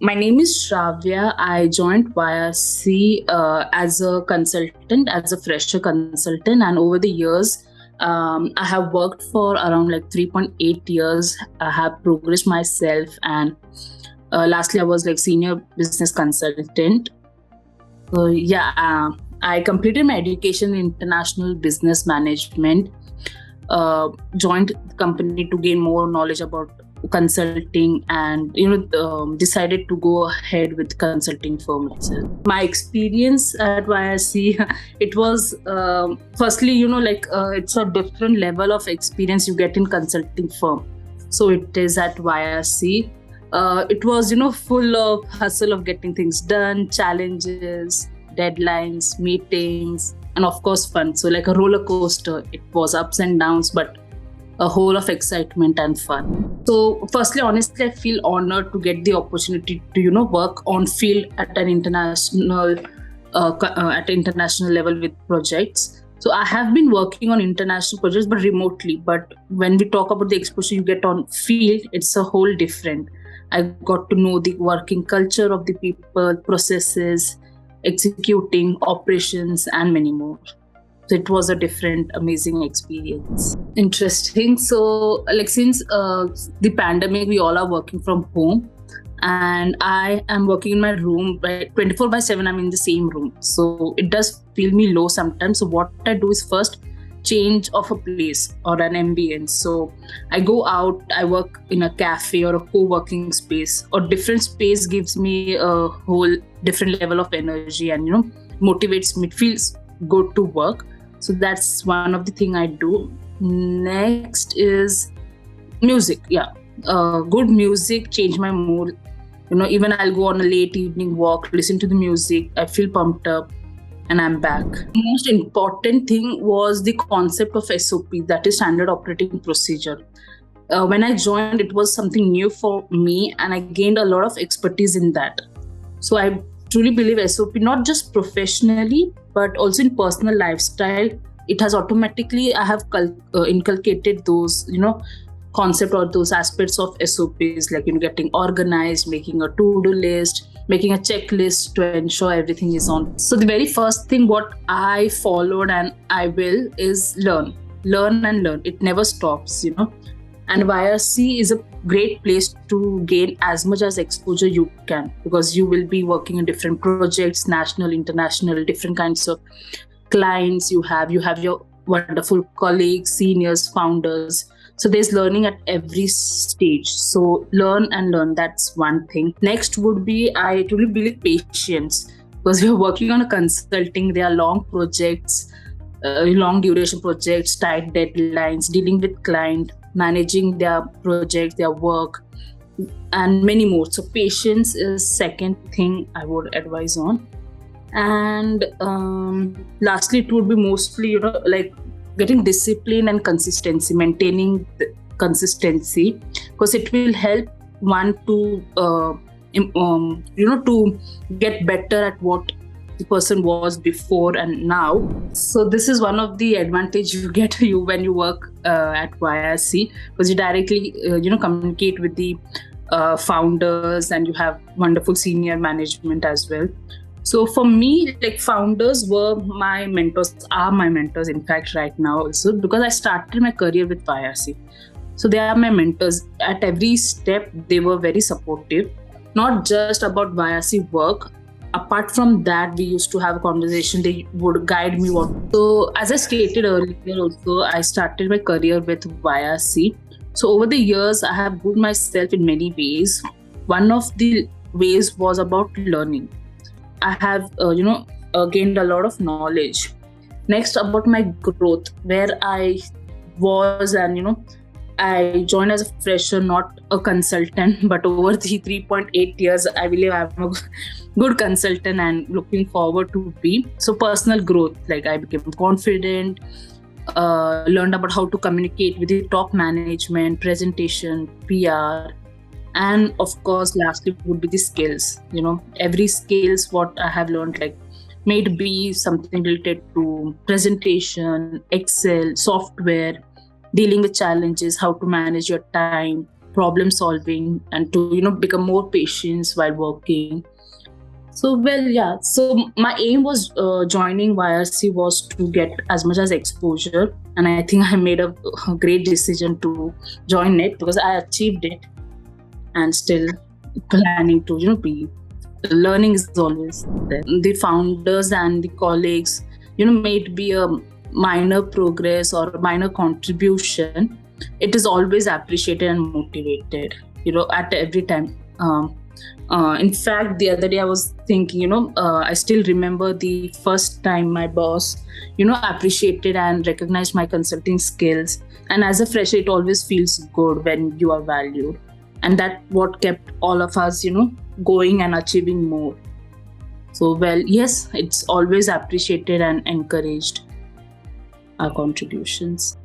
My name is Shravya. I joined YRC as a consultant, as a fresher consultant, and over the years, I have worked for around like 3.8 years. I have progressed myself, and lastly, I was like senior business consultant. I completed my education in international business management. Joined the company to gain more knowledge about consulting, and decided to go ahead with consulting firm itself. My experience at YRC, it was firstly, it's a different level of experience you get in consulting firm. So it is at YRC. It was full of hustle of getting things done, challenges, deadlines, meetings, and of course fun. So like a roller coaster, it was ups and downs, but a whole of excitement and fun. So firstly, honestly, I feel honored to get the opportunity to work on field at an international level with projects. So I have been working on international projects, but remotely. But when we talk about the exposure you get on field, it's a whole different. I got to know the working culture of the people, processes, executing, operations, and many more. So it was a different, amazing experience. Interesting. So like since the pandemic, we all are working from home, and I am working in my room, right? 24/7, I'm in the same room. So it does feel me low sometimes. So what I do is first change of a place or an ambience. So I go out, I work in a cafe or a co-working space, or different space gives me a whole different level of energy and motivates me. It feels good to work. So that's one of the thing I do. Next is music. Good music change my mood. Even I'll go on a late evening walk, listen to the music, I feel pumped up, and I'm back. The most important thing was the concept of SOP, that is standard operating procedure. When I joined, it was something new for me, and I gained a lot of expertise in that. So I truly believe SOP, not just professionally, but also in personal lifestyle. It has automatically, I have inculcated those, concept or those aspects of SOPs, like getting organized, making a to-do list, making a checklist to ensure everything is on. So the very first thing what I followed and I will is learn and learn. It never stops, And YRC is a great place to gain as much as exposure you can, because you will be working in different projects, national, international, different kinds of clients you have your wonderful colleagues, seniors, founders. So there's learning at every stage. So learn and learn. That's one thing. Next would be, I truly believe patience, because we're working on a consulting. There are long projects, long duration projects, tight deadlines, dealing with client, managing their projects, their work, and many more. So patience is second thing I would advise on. And lastly, it would be mostly, like getting discipline and consistency, maintaining the consistency, because it will help one to, to get better at what the person was before and now. So this is one of the advantage you get when you work at YRC, because you directly, communicate with the founders, and you have wonderful senior management as well. So for me, like founders are my mentors, in fact, right now also, because I started my career with YRC. So they are my mentors. At every step, they were very supportive, not just about YRC work. Apart from that, we used to have a conversation. They would guide me So as I stated earlier also, I started my career with YRC. So over the years, I have grown myself in many ways. One of the ways was about learning. I have, gained a lot of knowledge. Next, about my growth, where I was, and, I joined as a fresher, not a consultant, but over the 3.8 years, I believe I'm a good consultant and looking forward to be. So personal growth, like I became confident, learned about how to communicate with the top management, presentation, PR, and of course, lastly would be the skills. Every skills what I have learned, like may it be something related to presentation, Excel, software, dealing with challenges, how to manage your time, problem solving and to become more patient while working. So well, yeah. So my aim was joining YRC was to get as much as exposure, and I think I made a great decision to join it because I achieved it, and still planning to be. Learning is always there. The founders and the colleagues, may it be a minor progress or a minor contribution, it is always appreciated and motivated. At every time. In fact, the other day I was thinking, I still remember the first time my boss, appreciated and recognized my consulting skills. And as a fresher, it always feels good when you are valued. And that what kept all of us, going and achieving more. So, well, yes, it's always appreciated and encouraged, our contributions.